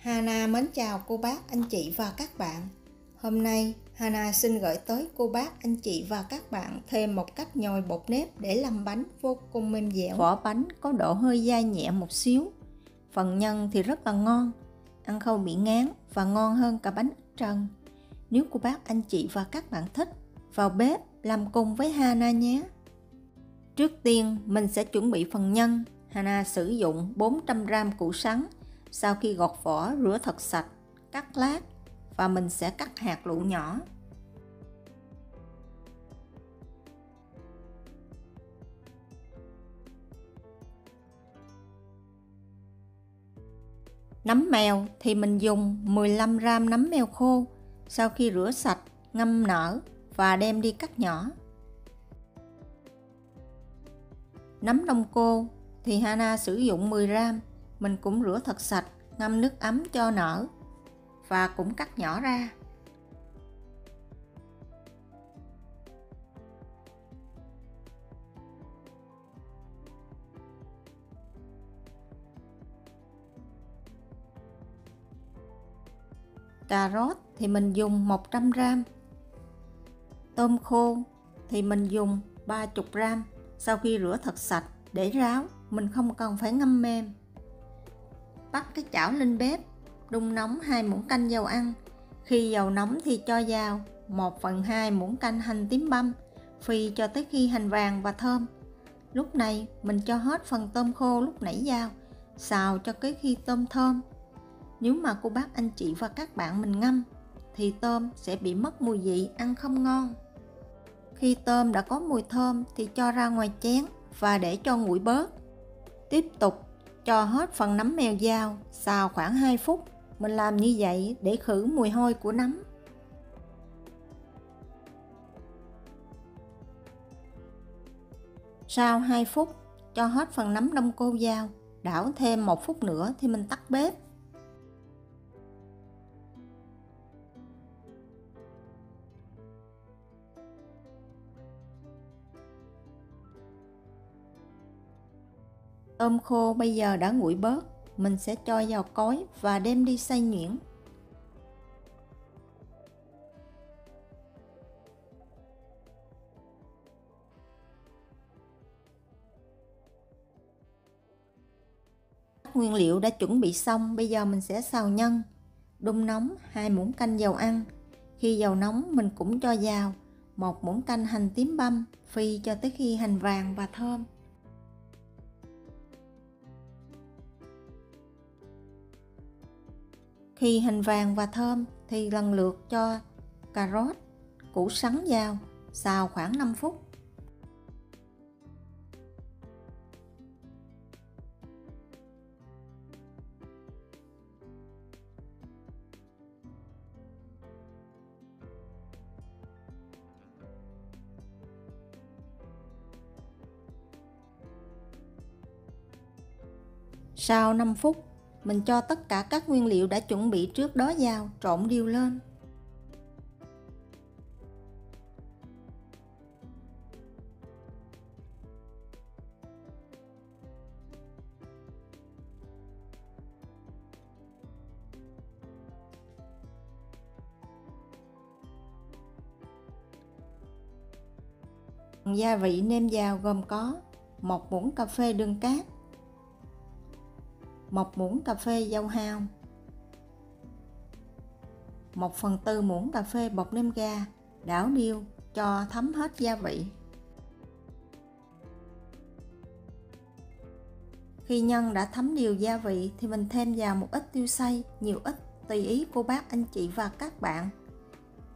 Hana mến chào cô bác, anh chị và các bạn. Hôm nay, Hana xin gửi tới cô bác, anh chị và các bạn thêm một cách nhồi bột nếp để làm bánh vô cùng mềm dẻo. Vỏ bánh có độ hơi dai nhẹ một xíu. Phần nhân thì rất là ngon, ăn không bị ngán và ngon hơn cả bánh ít trần. Nếu cô bác, anh chị và các bạn thích, vào bếp làm cùng với Hana nhé. Trước tiên, mình sẽ chuẩn bị phần nhân. Hana sử dụng 400g củ sắn. Sau khi gọt vỏ, rửa thật sạch, cắt lát và mình sẽ cắt hạt lựu nhỏ. Nấm mèo thì mình dùng 15g nấm mèo khô. Sau khi rửa sạch, ngâm nở và đem đi cắt nhỏ. Nấm đông cô thì Hana sử dụng 10g. Mình cũng rửa thật sạch, ngâm nước ấm cho nở và cũng cắt nhỏ ra. Cà rốt thì mình dùng 100g. Tôm khô thì mình dùng 30g. Sau khi rửa thật sạch để ráo, mình không cần phải ngâm mềm. Bắt cái chảo lên bếp, đun nóng 2 muỗng canh dầu ăn. Khi dầu nóng thì cho vào 1/2 muỗng canh hành tím băm, phi cho tới khi hành vàng và thơm. Lúc này mình cho hết phần tôm khô lúc nãy vào, xào cho tới khi tôm thơm. Nếu mà cô bác, anh chị và các bạn mình ngâm thì tôm sẽ bị mất mùi vị, ăn không ngon. Khi tôm đã có mùi thơm thì cho ra ngoài chén và để cho nguội bớt. Tiếp tục cho hết phần nấm mèo vào, xào khoảng 2 phút. Mình làm như vậy để khử mùi hôi của nấm. Sau 2 phút, cho hết phần nấm đông cô vào, đảo thêm 1 phút nữa thì mình tắt bếp. Tôm khô bây giờ đã nguội bớt, mình sẽ cho vào cối và đem đi xay nhuyễn. Các nguyên liệu đã chuẩn bị xong, bây giờ mình sẽ xào nhân. Đun nóng 2 muỗng canh dầu ăn. Khi dầu nóng mình cũng cho vào 1 muỗng canh hành tím băm, phi cho tới khi hành vàng và thơm. Khi hành vàng và thơm thì lần lượt cho cà rốt, củ sắn vào, xào khoảng 5 phút. Sau 5 phút, mình cho tất cả các nguyên liệu đã chuẩn bị trước đó vào, trộn đều lên. Gia vị nêm vào gồm có 1 muỗng cà phê đường cát, 1 muỗng cà phê dầu hào, 1/4 muỗng cà phê bột nêm gà, đảo đều cho thấm hết gia vị. Khi nhân đã thấm đều gia vị thì mình thêm vào một ít tiêu xay, nhiều ít tùy ý cô bác, anh chị và các bạn.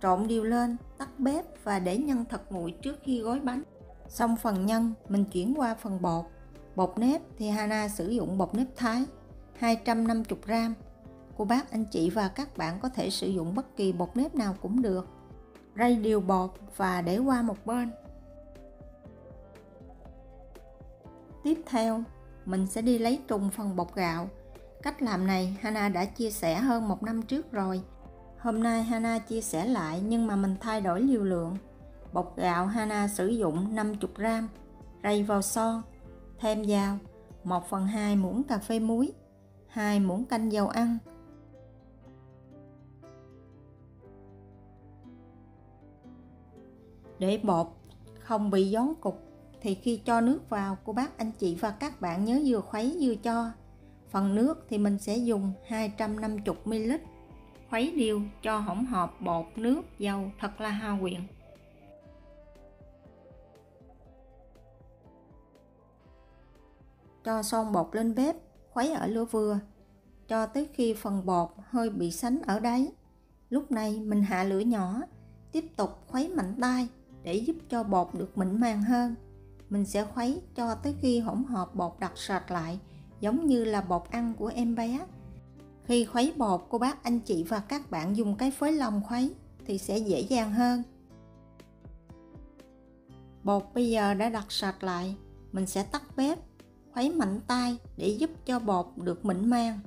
Trộn đều lên, tắt bếp và để nhân thật nguội trước khi gói bánh. Xong phần nhân, mình chuyển qua phần bột. Bột nếp thì Hana sử dụng bột nếp Thái 250g. Cô bác, anh chị và các bạn có thể sử dụng bất kỳ bột nếp nào cũng được. Rây đều bột và để qua một bên. Tiếp theo, mình sẽ đi lấy trùng phần bột gạo. Cách làm này Hana đã chia sẻ hơn 1 năm trước rồi. Hôm nay Hana chia sẻ lại nhưng mà mình thay đổi liều lượng. Bột gạo Hana sử dụng 50g, rây vào son, thêm vào 1/2 muỗng cà phê muối, 2 muỗng canh dầu ăn, Để bột không bị gión cục thì khi cho nước vào, cô bác anh chị và các bạn nhớ vừa khuấy vừa cho. Phần nước thì mình sẽ dùng 250ml. Khuấy đều cho hỗn hợp bột, nước, dầu thật là hòa quyện. Cho son bột lên bếp, khuấy ở lửa vừa, cho tới khi phần bột hơi bị sánh ở đáy. Lúc này mình hạ lửa nhỏ, tiếp tục khuấy mạnh tay để giúp cho bột được mịn màng hơn. Mình sẽ khuấy cho tới khi hỗn hợp bột đặc sệt lại, giống như là bột ăn của em bé. Khi khuấy bột, cô bác anh chị và các bạn dùng cái phới lồng khuấy thì sẽ dễ dàng hơn. Bột bây giờ đã đặc sệt lại, mình sẽ tắt bếp, khuấy mạnh tay để giúp cho bột được mịn màng.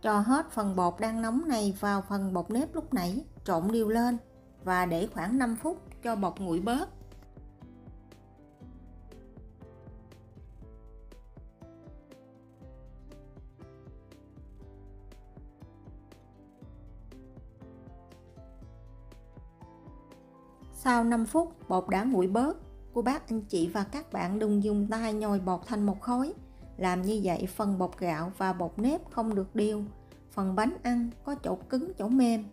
Cho hết phần bột đang nóng này vào phần bột nếp lúc nãy, trộn đều lên và để khoảng 5 phút cho bột nguội bớt. Sau 5 phút bột đã nguội bớt, cô bác anh chị và các bạn đừng dùng tay nhồi bột thành một khối. Làm như vậy phần bột gạo và bột nếp không được đều, phần bánh ăn có chỗ cứng chỗ mềm.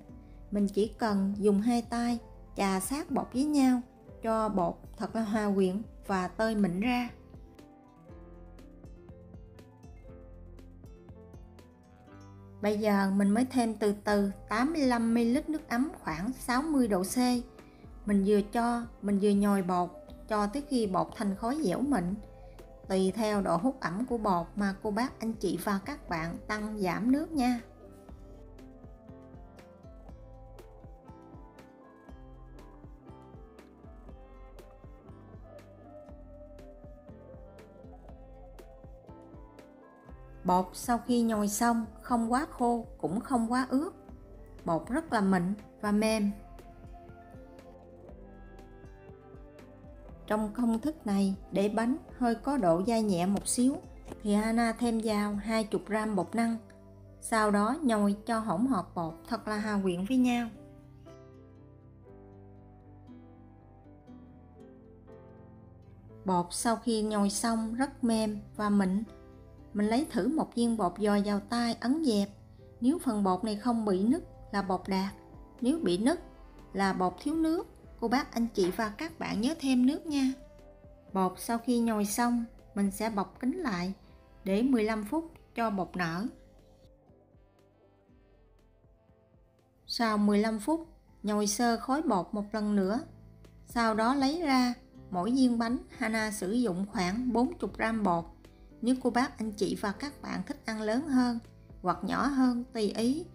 Mình chỉ cần dùng hai tay chà sát bột với nhau cho bột thật là hòa quyện và tơi mịn ra. Bây giờ mình mới thêm từ từ 85ml nước ấm khoảng 60 độ C. Mình vừa cho, mình vừa nhồi bột cho tới khi bột thành khối dẻo mịn. Tùy theo độ hút ẩm của bột mà cô bác anh chị và các bạn tăng giảm nước nha. Bột sau khi nhồi xong không quá khô cũng không quá ướt. Bột rất là mịn và mềm. Trong công thức này, để bánh hơi có độ dai nhẹ một xíu thì Hana thêm vào 20g bột năng. Sau đó nhồi cho hỗn hợp bột thật là hòa quyện với nhau. Bột sau khi nhồi xong rất mềm và mịn. Mình lấy thử một viên bột dò vào tay ấn dẹp. Nếu phần bột này không bị nứt là bột đạt, nếu bị nứt là bột thiếu nước. Cô bác anh chị và các bạn nhớ thêm nước nha. Bột sau khi nhồi xong, mình sẽ bọc kín lại để 15 phút cho bột nở. Sau 15 phút, nhồi sơ khối bột một lần nữa. Sau đó lấy ra, mỗi viên bánh Hana sử dụng khoảng 40g bột. Nếu cô bác anh chị và các bạn thích ăn lớn hơn hoặc nhỏ hơn tùy ý,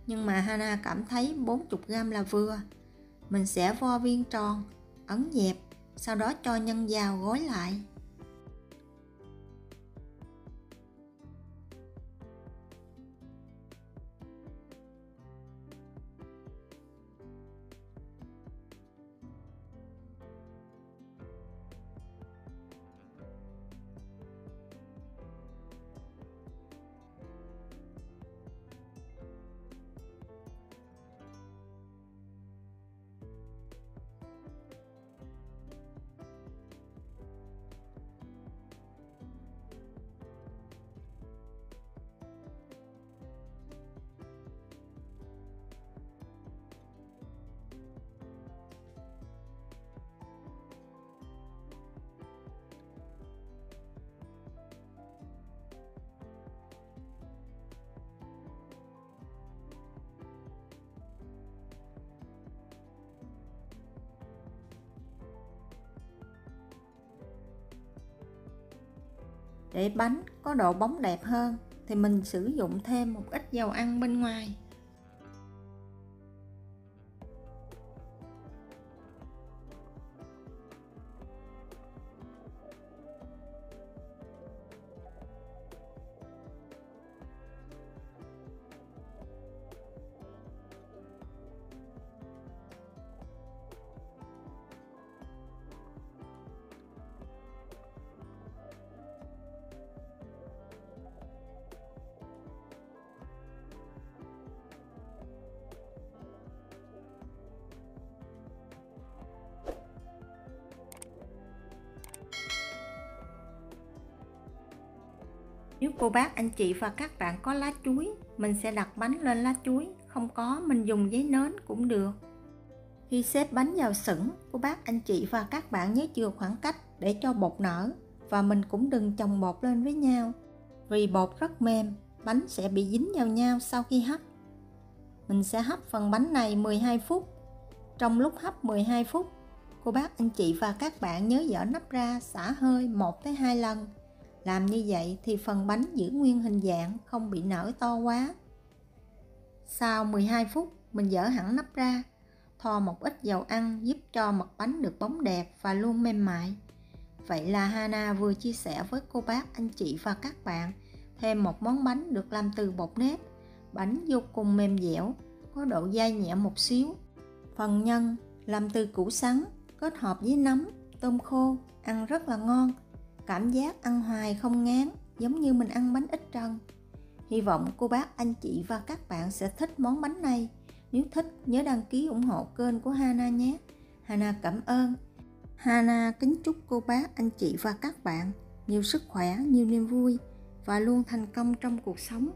nhưng mà Hana cảm thấy 40g là vừa. Mình sẽ vo viên tròn, ấn dẹp, sau đó cho nhân vào gói lại. Để bánh có độ bóng đẹp hơn thì mình sử dụng thêm một ít dầu ăn bên ngoài. Nếu cô bác, anh chị và các bạn có lá chuối, mình sẽ đặt bánh lên lá chuối. Không có, mình dùng giấy nến cũng được. Khi xếp bánh vào sửng, cô bác, anh chị và các bạn nhớ chừa khoảng cách để cho bột nở. Và mình cũng đừng chồng bột lên với nhau, vì bột rất mềm, bánh sẽ bị dính vào nhau sau khi hấp. Mình sẽ hấp phần bánh này 12 phút. Trong lúc hấp 12 phút, cô bác, anh chị và các bạn nhớ dỡ nắp ra, xả hơi 1-2 lần. Làm như vậy thì phần bánh giữ nguyên hình dạng, không bị nở to quá. Sau 12 phút, mình dỡ hẳn nắp ra, thoa một ít dầu ăn giúp cho mặt bánh được bóng đẹp và luôn mềm mại. Vậy là Hana vừa chia sẻ với cô bác, anh chị và các bạn thêm một món bánh được làm từ bột nếp. Bánh vô cùng mềm dẻo, có độ dai nhẹ một xíu. Phần nhân làm từ củ sắn, kết hợp với nấm, tôm khô, ăn rất là ngon. Cảm giác ăn hoài không ngán, giống như mình ăn bánh ít trân. Hy vọng cô bác, anh chị và các bạn sẽ thích món bánh này. Nếu thích, nhớ đăng ký ủng hộ kênh của Hana nhé. Hana cảm ơn. Hana kính chúc cô bác, anh chị và các bạn nhiều sức khỏe, nhiều niềm vui và luôn thành công trong cuộc sống.